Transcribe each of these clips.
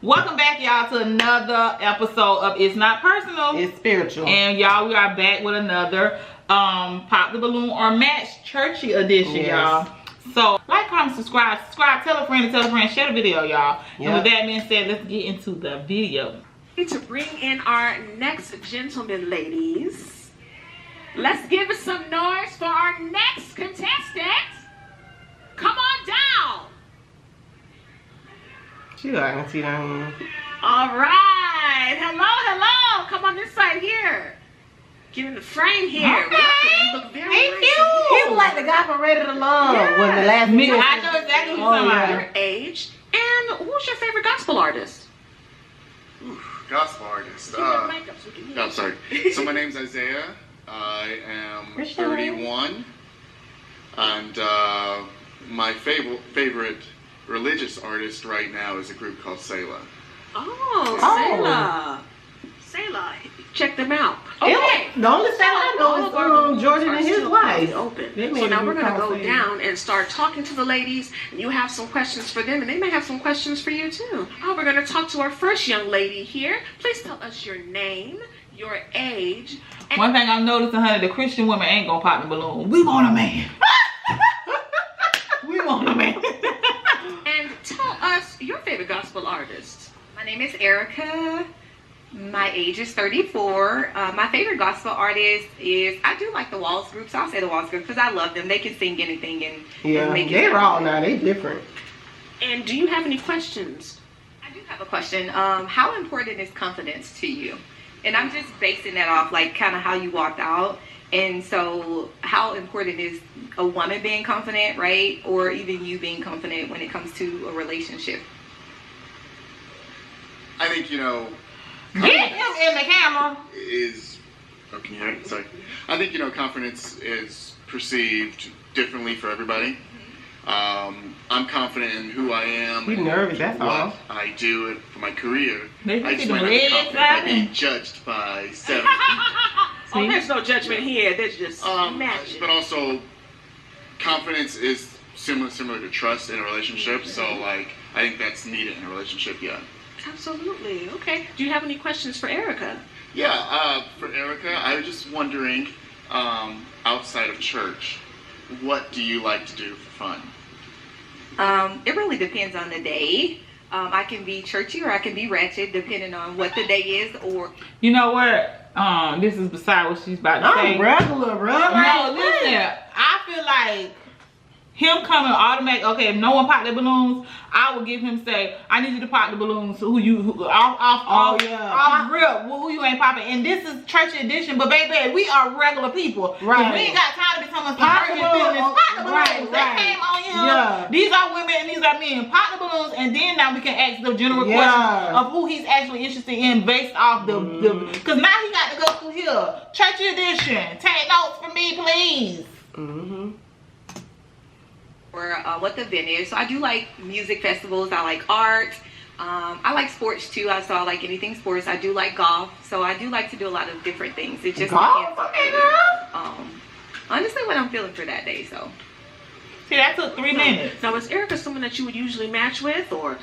Welcome back, y'all, to another episode of It's Not Personal, It's Spiritual. And y'all, we are back with another Pop the Balloon or Match Churchy edition, y'all. So like, comment, subscribe, tell a friend, share the video, y'all. And with that being said, let's get into the video. To bring in our next gentleman, ladies, let's give us some noise for our next contestant. Come on down. She like to see them. All right. Hello. Come on this side here. Get in the frame here. Okay. You look very nice. He was like the guy from Ready to Love. When the last I know exactly who you're talking about. Your age. And who's your favorite gospel artist? Gospel artist. I'm sorry. So my name's Isaiah. I am 31, and my favorite religious artist right now is a group called Selah. Selah. Check them out. Okay. The only thing I know is Jordan and his wife. Open. So now we're going to go down and start talking to the ladies. And you have some questions for them, and they may have some questions for you too. We're going to talk to our first young lady here. Please tell us your name, your age. One thing I've noticed, honey, the Christian women ain't gonna pop the balloon. We want a man. We want a man. And tell us your favorite gospel artist. My name is Erica. My age is 34. My favorite gospel artist is, I do like the Walls group, so I'll say the Walls group because I love them. They can sing anything and make it. They're raw now. They different. And do you have any questions? I do have a question. How important is confidence to you? And I'm just basing that off like kind of how you walked out. And so how important is a woman being confident, right? Or even you being confident when it comes to a relationship? I think, Get him in the camera. Can you hear it? Sorry. I think, confidence is perceived differently for everybody. I'm confident in who I am. He's nervous, that's all. What I do for my career. They I just the might not be red confident by being judged by 7 Oh, there's no judgment here. There's just matching. But also, confidence is similar to trust in a relationship. So, I think that's needed in a relationship, yeah. Absolutely. Okay. Do you have any questions for Erica? Yeah, for Erica, I was just wondering, outside of church, what do you like to do for fun? It really depends on the day. I can be churchy or I can be ratchet depending on what the day is. Or you know what? This is beside what she's about to say. I'm regular, bro. No, listen. I feel like him coming automatic. Okay, if no one popped the balloons, I would give him say, I need you to pop the balloons. Who off rip. Who you ain't popping? And this is churchy edition, but baby, we are regular people. Right. We ain't got time to be talking about some feelings. Pop the balloons. They came on here. Yeah. These are women and these are men. Pop the balloons, and then now we can ask the general questions of who he's actually interested in based off the because now he got to go through here. Churchy edition. Take notes for me, please. or what the event is. So I do like music festivals. I like art. I like sports too. So I like anything sports. I do like golf. So I do like to do a lot of different things. It just golf, depends. okay, girl. Honestly, what I'm feeling for that day. So. See, that took 3 minutes. Now, is Erica someone that you would usually match with, or?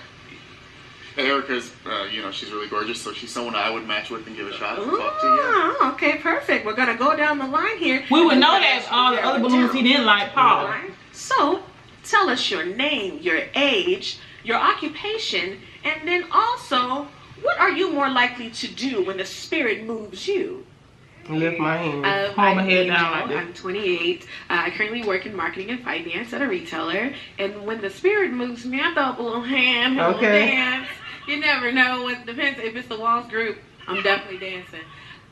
Erica's, she's really gorgeous, so she's someone I would match with and give a shot and talk to. Yeah. Okay, perfect. We're gonna go down the line here. We would know that all the other balloons he didn't like, Paul. So, tell us your name, your age, your occupation, and then also, what are you more likely to do when the Spirit moves you? Lift my hand. Hold my head down like this. I'm 28. I currently work in marketing and finance at a retailer. And when the Spirit moves me, I throw up a little hand, a little dance. You never know. It depends. If it's the Walls group, I'm definitely dancing.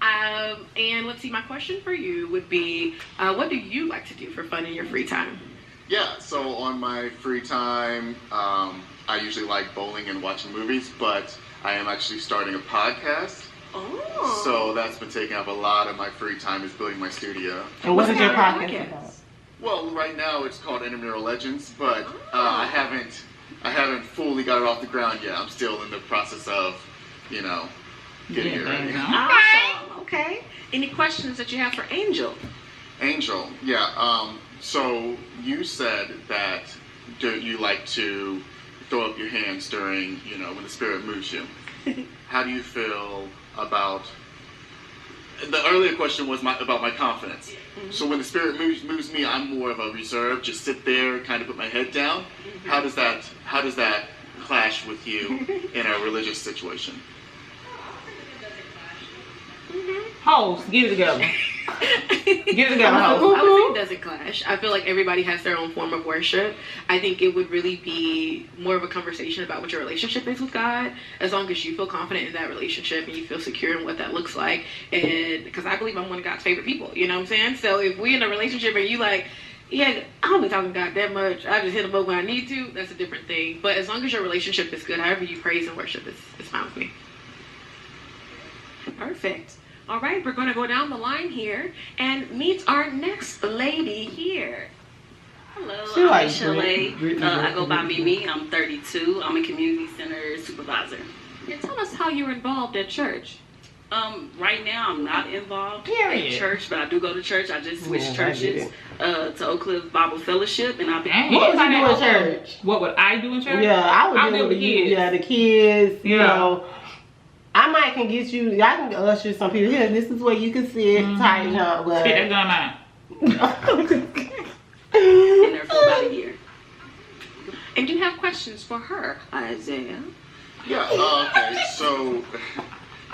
And let's see, my question for you would be, what do you like to do for fun in your free time? Yeah, so on my free time, I usually like bowling and watching movies, but I am actually starting a podcast. Oh. So that's been taking up a lot of my free time, is building my studio. And what is your podcast about? Well, right now it's called Intramural Legends, but I haven't fully got it off the ground yet. I'm still in the process of, getting it ready. Awesome. Okay. Any questions that you have for Angel? Angel, yeah. So you said that you like to throw up your hands during, you know, when the Spirit moves you. How do you feel about... The earlier question was about my confidence. So when the Spirit moves me, I'm more of a reserve, just sit there, kind of put my head down. How does that clash with you in a religious situation? Host, get it together. Get it together, I host. would say it doesn't clash. I feel like everybody has their own form of worship. I think it would really be more of a conversation about what your relationship is with God, as long as you feel confident in that relationship and you feel secure in what that looks like. And because I believe I'm one of God's favorite people, you know what I'm saying? So if we're in a relationship and you like, yeah, I don't be talking to God that much, I just hit him up when I need to, that's a different thing. But as long as your relationship is good, however you praise and worship, it's fine with me. Perfect. All right, we're going to go down the line here and meet our next lady here. Hello, I'm Chalet. I go by Mimi. I'm 32. I'm a community center supervisor. And tell us how you're involved at church. Right now, I'm not involved in church, but I do go to church. I just switched churches to Oak Cliff Bible Fellowship, and I've been. What would you do in church? What would I do in church? Yeah, I would deal with the kids. Yeah, the kids. You know, I might can get you. I can usher some people here. This is where you can sit, tighten up. Spit that gun out. In there for about a year. And you have questions for her, Isaiah? Yeah. Okay. So.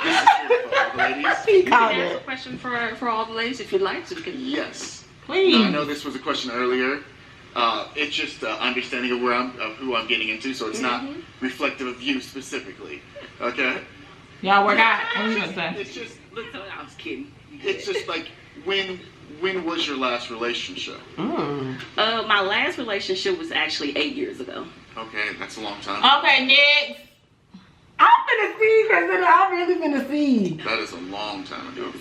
This is for all the ladies. You can ask a question for all the ladies if you'd like to. Yes. Please. I know this was a question earlier. It's just understanding of who I'm getting into, so it's not reflective of you specifically. Okay? Y'all work out. What are you gonna say? It's just. Look, I was kidding. It's just like when was your last relationship? My last relationship was actually 8 years ago. Okay, that's a long time. Okay, next. I'm finna see, because I'm really finna see. That is a long time ago.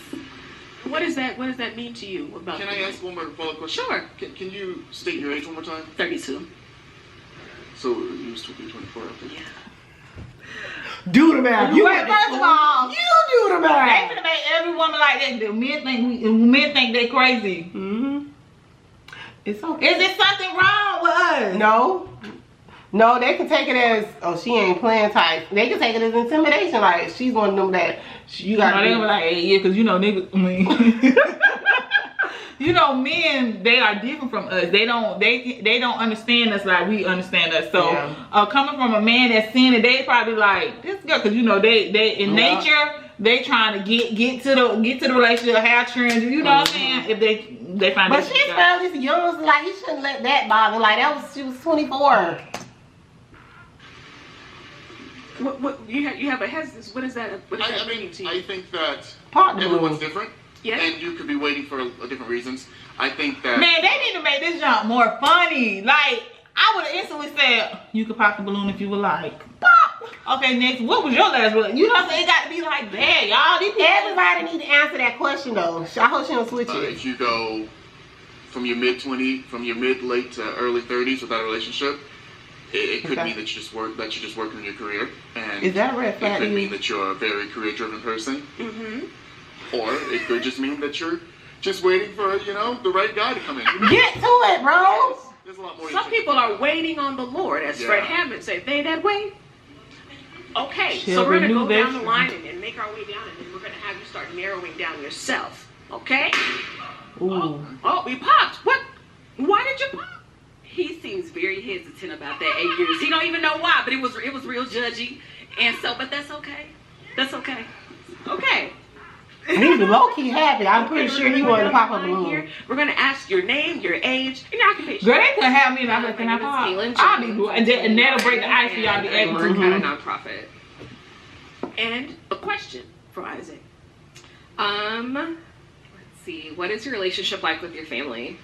What does that mean to you? About Can I ask one more follow-up question? Sure. Can you state your age one more time? 32. So you was 24 after? Yeah. Do the math. First of all, you do the they math. finna make every woman like that. The men think they crazy. It's okay. Is there something wrong with us? No, they can take it as, oh, she ain't playing tight. They can take it as intimidation. Like, she's one of them that you got to they gonna be like, hey, yeah, because you know, niggas, I mean, you know, men, they are different from us. They don't understand us like we understand us. So, coming from a man that's seen it, they probably like, this girl, because you know, they in nature, they trying to get to the relationship, have trends, you know what I'm saying? If they find but she's fairly young, so like, you shouldn't let that bother. Like, she was 24. What you have a hesitance? What is that? What does that mean to you? I think that Partner everyone's different. Yeah. And you could be waiting for different reasons. I think that... Man, they need to make this jump more funny. Like, I would have instantly said, you could pop the balloon if you would like. Pop! Okay, next, what was your last one? You know what I'm saying? It got to be like that, y'all. Everybody need to answer that question, though. I hope she don't switch it. If you go from your mid late to early 30s without a relationship, it could mean that you're just working on your career, and is that a red flag? It could mean that you're a very career-driven person, or it could just mean that you're just waiting for the right guy to come in. Get to it, bro. There's a lot more. Some people are waiting on the Lord, as Fred Hammond said. They that way. Okay, so we're gonna go down the line and make our way down, and then we're gonna have you start narrowing down yourself. Okay? Ooh. Oh, we popped. What? Why did you pop? He seems very hesitant about that 8 years. He don't even know why, but it was real judgy, and so. But that's okay. That's okay. Okay. He's low-key happy. I'm pretty sure he wanted to pop a balloon. We're going to ask your name, your age, and your occupation. Girl, they couldn't have me and I'm like, can I pop? I'll be blue. And that'll break the ice for y'all to be able We're to. kind of nonprofit. And a question for Isaac. Let's see. What is your relationship like with your family?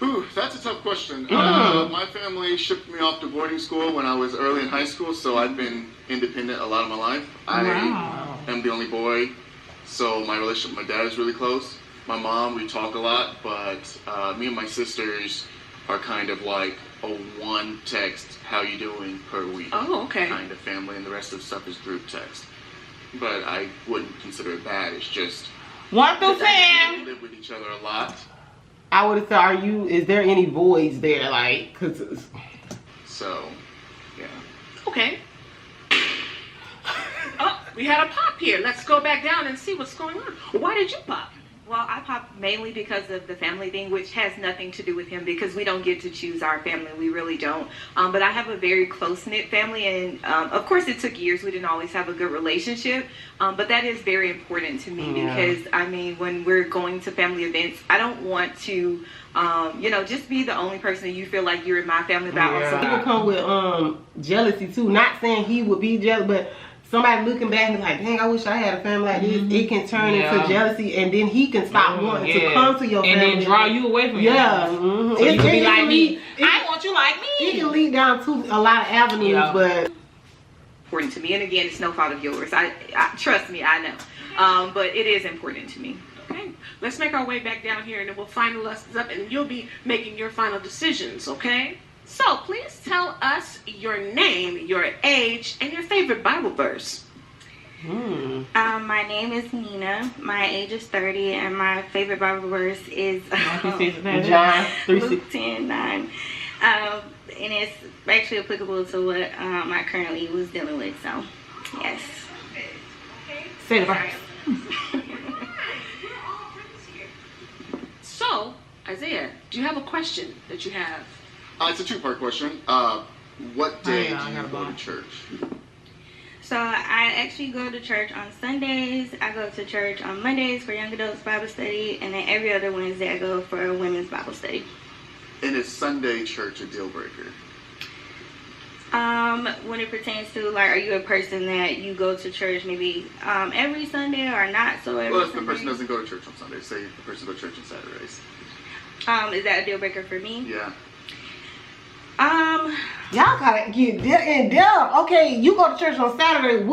Ooh, that's a tough question. My family shipped me off to boarding school when I was early in high school, so I've been independent a lot of my life. I am the only boy, so my relationship with my dad is really close. My mom, we talk a lot, but me and my sisters are kind of like a one text, how you doing, per week. Oh, okay. Kind of family, and the rest of the stuff is group text. But I wouldn't consider it bad. It's just 1 through 10. we live with each other a lot. I would have said, is there any voids there? Like, cause so Okay. Oh, we had a pop here. Let's go back down and see what's going on. Why did you pop? Well, I popped mainly because of the family thing, which has nothing to do with him because we don't get to choose our family. We really don't. But I have a very close-knit family, and of course it took years. We didn't always have a good relationship, but that is very important to me because, I mean, when we're going to family events, I don't want to, you know, just be the only person that you feel like you're in my family. But people come with jealousy too. Not saying he would be jealous, but somebody looking back and like, dang, I wish I had a family like this. It can turn into jealousy, and then he can stop wanting to come to your family. And then draw you away from you. So you can be like me. I want you like me. It can lead down to a lot of avenues, but important to me. And again, it's no fault of yours. I trust me, I know. But it is important to me. Okay, let's make our way back down here, and then we'll finalize this up, and you'll be making your final decisions, okay? So, please tell us your name, your age, and your favorite Bible verse. My name is Nina. My age is 30, and my favorite Bible verse is John Luke 10:9. And it's actually applicable to what I currently was dealing with, so, yes. Say the verse. So, Isaiah, do you have a question that you have? It's a two-part question. What day do you go to church? So I actually go to church on Sundays. I go to church on Mondays for young adults Bible study, and then every other Wednesday I go for a women's Bible study. And is Sunday church a deal breaker? When it pertains to, like, are you a person that you go to church maybe every Sunday or not so every Sunday? Well, if the person doesn't go to church on Sundays, say the person goes to church on Saturdays. Is that a deal breaker for me? Yeah. y'all gotta get in depth. Okay, you go to church on Saturday.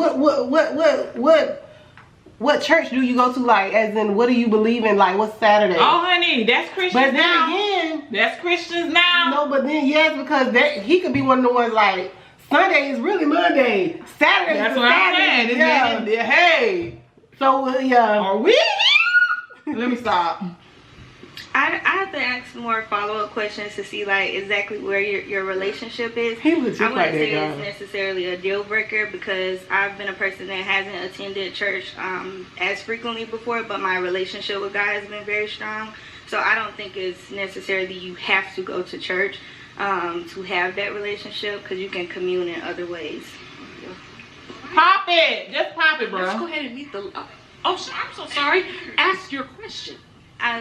What church do you go to? Like, as in, what do you believe in? Like, what's Saturday? Oh, honey, that's Christians but then now. again, that's Christians now. No, but then yes, because he could be one of the ones like Sunday is really Monday. Saturday That's is what Saturday. I'm saying. Hey. So Are we? Let me stop. I have to ask more follow-up questions to see, like, exactly where your relationship is. He was just I wouldn't like say that it's guy. necessarily a deal breaker because I've been a person that hasn't attended church as frequently before, but my relationship with God has been very strong. So I don't think it's necessarily you have to go to church to have that relationship, because you can commune in other ways. Pop it. Just pop it, bro. Let's go ahead and meet the... I'm so sorry. Ask your question.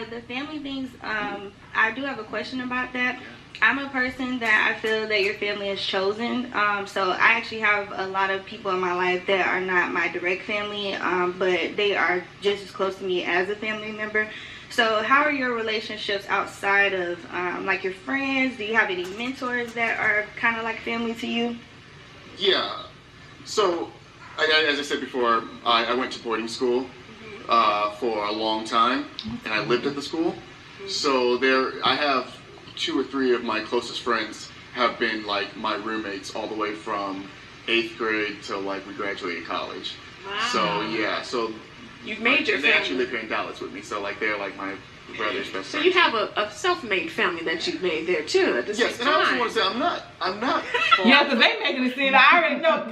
The family things, I do have a question about that. I'm a person that I feel that your family is chosen. So I actually have a lot of people in my life that are not my direct family, but they are just as close to me as a family member. So how are your relationships outside of like your friends? Do you have any mentors that are kind of like family to you? Yeah. So, as I said before, I went to boarding school for a long time, and I lived at the school. So I have 2 or 3 of my closest friends have been like my roommates all the way from 8th grade till like we graduated college. Wow. So yeah, so you've made your they family. actually live here in Dallas with me. So like they're like my brother's best friend. So you have a self-made family that you've made there too at the same Yes, time. and I also want to say I'm not. Yeah, because they making it seem. I already know.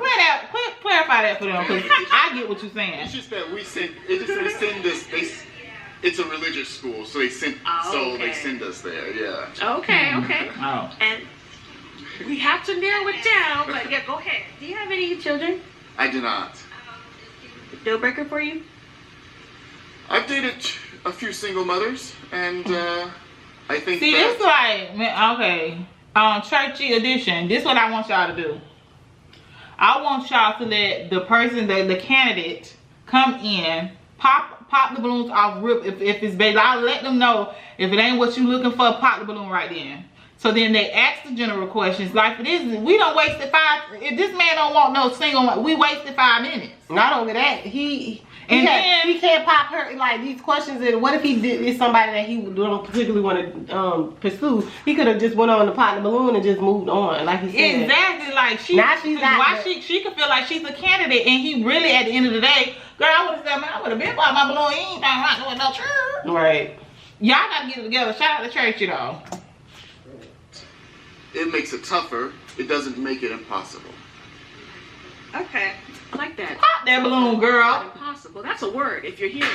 Clarify that for them, because I get what you're saying. It's just that we send this. It's a religious school, so they send. They send us there. Yeah. Okay. Oh. And we have to narrow it down, but yeah, go ahead. Do you have any children? I do not. Deal breaker for you? I've dated a few single mothers, and I think. See, this like, okay, churchy edition. This is what I want y'all to do. I want y'all to let the person, the candidate, come in, pop the balloons off, rip if it's baby. I'll let them know if it ain't what you looking for, pop the balloon right then. So then they ask the general questions. Like for this, we don't waste it if this man don't want no single, we wasted 5 minutes. Not only that, he can't pop her like these questions. And what if he is somebody that he don't particularly want to pursue? He could have just went on to pop the balloon and just moved on, like he said. Exactly, like she could feel like she's a candidate, and he really at the end of the day, girl, I would have said, man, I would have been popped my balloon. He ain't not doing no church. Right. Y'all gotta get it together. Shout out to church, you know. It makes it tougher. It doesn't make it impossible. Okay. I like that. Pop that balloon, girl. Impossible. That's a word. If you're hearing.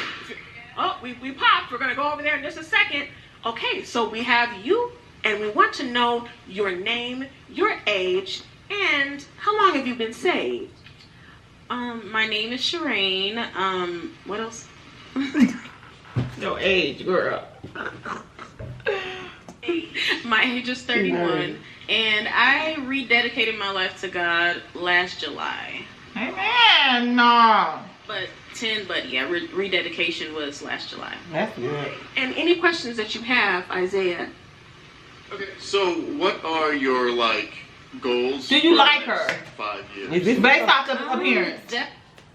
Oh, we popped. We're gonna go over there in just a second. Okay, so we have you, and we want to know your name, your age, and how long have you been saved? My name is Shireen. What else? Your age, girl. My age is 31, and I rededicated my life to God last July. Amen. No. But yeah, rededication was last July. That's good. And any questions that you have, Isaiah? Okay, so what are your goals? Do you for like the next her? 5 years? Is this Based off the appearance.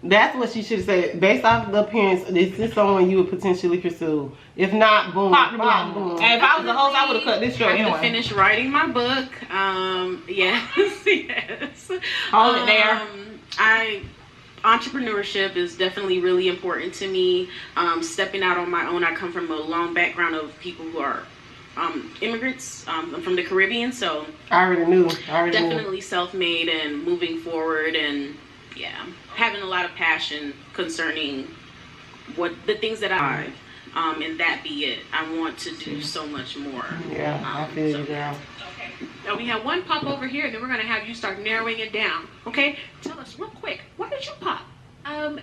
That's what she should have said. Based off the appearance, this is someone you would potentially pursue. If not, boom. Pop the balloon. And if I was the host, I would have cut this short I have anyway. to finish writing my book. Yes, yes. Hold it there. Entrepreneurship is definitely really important to me. Stepping out on my own. I come from a long background of people who are immigrants. I'm from the Caribbean, so I already knew. Definitely self-made and moving forward, and yeah, having a lot of passion concerning what the things that I and that be it. I want to do so much more. Yeah, I feel you, girl. Okay. Now we have one pop over here, and then we're gonna have you start narrowing it down. Okay? Tell us real quick. Why did you pop?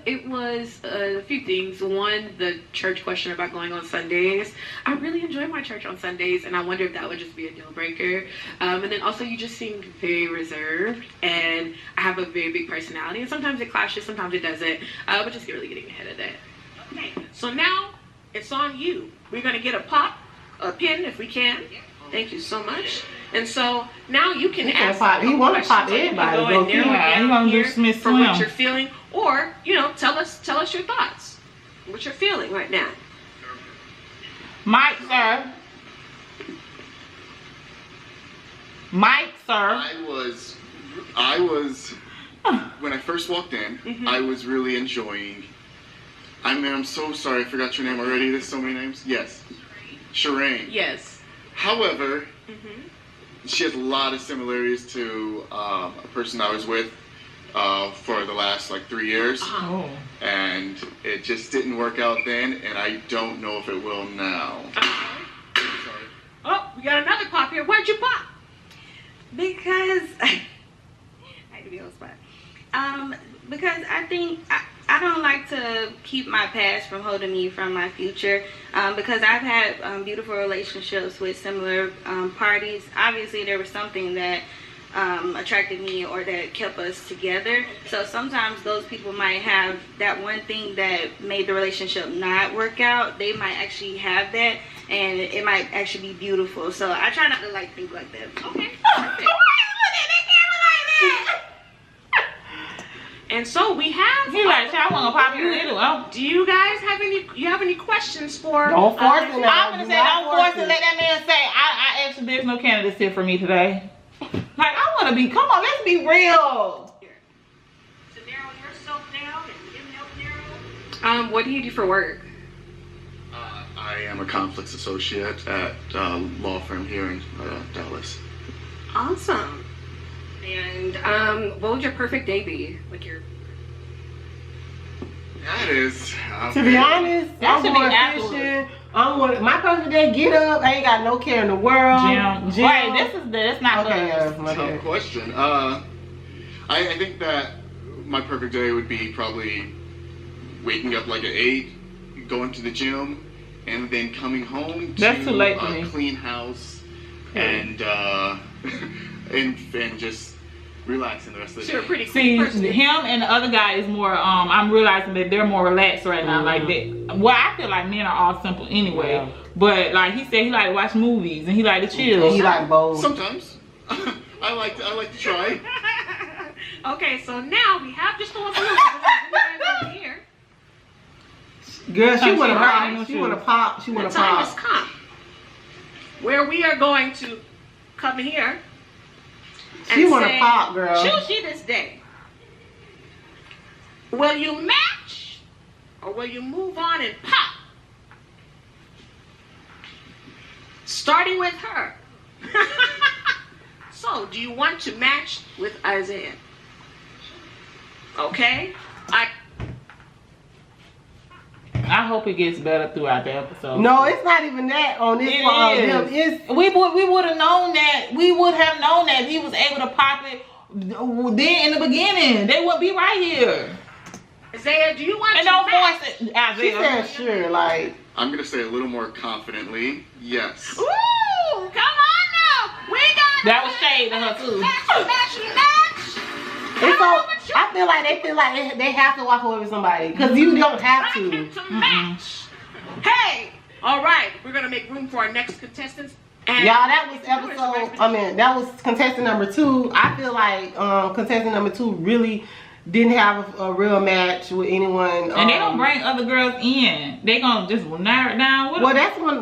It was a few things. One, the church question about going on Sundays. I really enjoy my church on Sundays, and I wonder if that would just be a deal breaker. And then also, you just seemed very reserved, and I have a very big personality, and sometimes it clashes, sometimes it doesn't. But just really getting ahead of that. Okay. So now it's on you. We're gonna get a pin if we can. Thank you so much. And so now you can ask. He want to pop everybody. Go and narrow it He down gonna do here Smith for Slim. what you're feeling, or tell us your thoughts, what you're feeling right now. Mike, sir. Mike, sir. I was when I first walked in, I was really enjoying. I'm so sorry, I forgot your name already. There's so many names. Yes. Shireen. Yes. However, she has a lot of similarities to a person I was with for the last 3 years. Oh. And it just didn't work out then, and I don't know if it will now. Sorry. Oh, we got another pop here. Where'd you pop? Because I had to be on the spot. Because I think I don't like to keep my past from holding me from my future. Because I've had beautiful relationships with similar parties. Obviously, there was something that attracted me or that kept us together. So sometimes those people might have that one thing that made the relationship not work out. They might actually have that, and it might actually be beautiful. So I try not to think like that. Okay. And so we have. He like, I want to pop you anyway. Do you guys have any questions for? Don't force it. I'm gonna say, don't force it. Let that man say, I actually, there's no candidates here for me today. I want to be. Come on, let's be real. To narrow yourself down and give help narrow. What do you do for work? I am a conflicts associate at a law firm here in Dallas. Awesome. And what would your perfect day be? That is. To be honest, That I'm should be going fishing. My perfect day, get up. I ain't got no care in the world. Gym. Wait, that's not okay. Tough question. I think that my perfect day would be probably waking up at 8, going to the gym, and then coming home to That's too late for a me. clean house and and just relaxing the rest of the You're a day. pretty See, cool person. him and the other guy is more, I'm realizing that they're more relaxed right now. Like that. Well, I feel like men are all simple anyway. Yeah. But he said he like to watch movies and he like to chill. He like both. Sometimes I like to try. Okay, so now we have just the one balloon over here. Girl, she want to Right. pop. She want to pop. She want The to time has pop. come where we are going to come here. She and want to say, pop, girl. Choose ye this day. Will you match or will you move on and pop? Starting with her. So, do you want to match with Isaiah? Okay? I hope it gets better throughout the episode. No, it's not even that on this one. We would have known that. We would have known that he was able to pop it then in the beginning. They would be right here. Isaiah, do you want to don't force it? She said sure, like. I'm going to say a little more confidently, yes. Ooh, come on now. We got that was shade to her too. It's so, I feel like they have to walk away with somebody because you don't have to. Hey, all right, we're gonna make room for our next contestants. Y'all, that was that was contestant number 2. I feel like contestant number 2 really didn't have a real match with anyone. And they don't bring other girls in. They gonna just narrow it down with them. Well,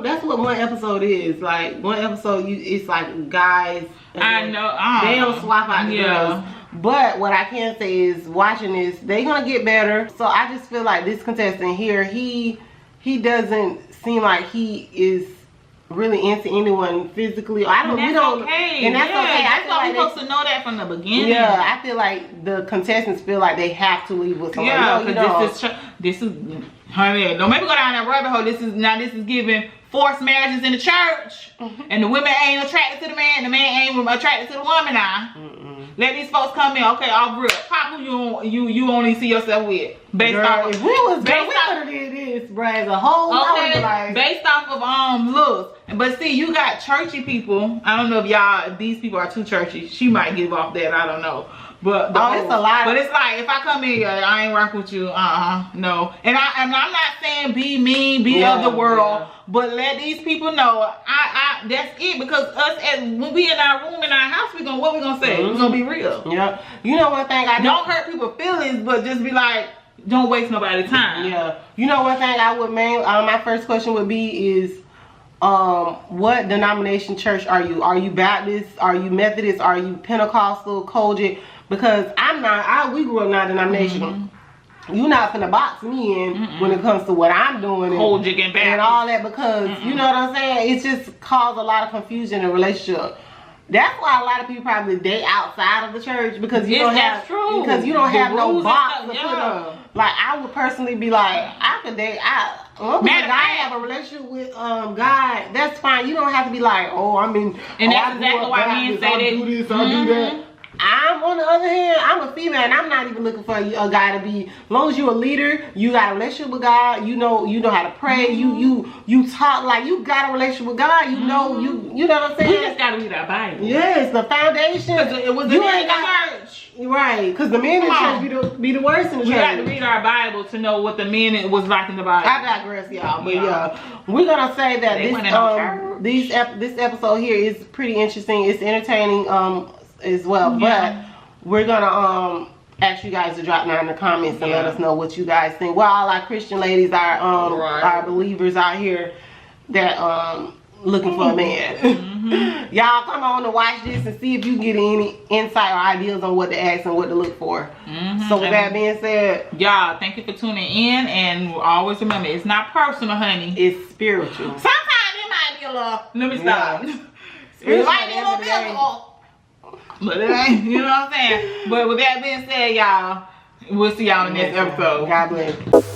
that's what one episode is. Like one episode, it's like guys. I know. They don't swap out the girls. But what I can say is, watching this, they're gonna get better. So I just feel like this contestant here, he doesn't seem like he is really into anyone physically. And that's okay. I thought we were supposed to know that from the beginning. Yeah, I feel like the contestants feel like they have to leave with someone. Yeah, because this is, honey, don't make me go down that rabbit hole. This is giving forced marriages in the church, and the women ain't attracted to the man, the man ain't attracted to the woman now. Let these folks come in, okay, off real. Pop who you only see yourself with. Based off of, we could have did this, bro, as a whole. Okay, based off of looks. But see, you got churchy people. I don't know if these people are too churchy. She might give off that, I don't know. But it's a lot. But it's like, if I come in here, I ain't rock with you. No. And I'm not saying be mean, be of the world. But let these people know, that's it. Because when we in our room, in our house, what we gonna say? We're gonna be real. Yeah. You know one thing don't hurt people's feelings, but just be like, don't waste nobody's time. Yeah. You know one thing I would my first question would be is, what denomination church are you? Are you Baptist? Are you Methodist? Are you Pentecostal, Kojic? Because we grew up non-denominational. You're not finna box me in when it comes to what I'm doing and all that, because you know what I'm saying? It's just caused a lot of confusion in a relationship. That's why a lot of people probably date outside of the church, because you don't have no box to put on. Like, I would personally be like, I could date I have a relationship with God, that's fine. You don't have to be like, and that's exactly why men say that. Do this, I'll do that. I'm, on the other hand, I'm a female, and I'm not even looking for a guy to be. As long as you're a leader, you got a relationship with God, you know how to pray, you talk like you got a relationship with God, you know what I'm saying. We just gotta read our Bible. Yes, the foundation. It was the men in the church, right? Because the men in the church be the worst in the church. We got to read our Bible to know what the men was like in the Bible. I digress, y'all, but we're gonna say that this episode here is pretty interesting. It's entertaining as well, but we're gonna ask you guys to drop down in the comments and let us know what you guys think. Well, all our Christian ladies, our believers out here that looking for a man. Y'all come on and watch this and see if you get any insight or ideas on what to ask and what to look for. So with that being said, y'all, thank you for tuning in, and always remember, it's not personal, honey, it's spiritual. Sometimes it might be a little, let me stop. It might be a little physical, but it ain't, you know what I'm saying? But with that being said, y'all, we'll see y'all in the next episode. God bless.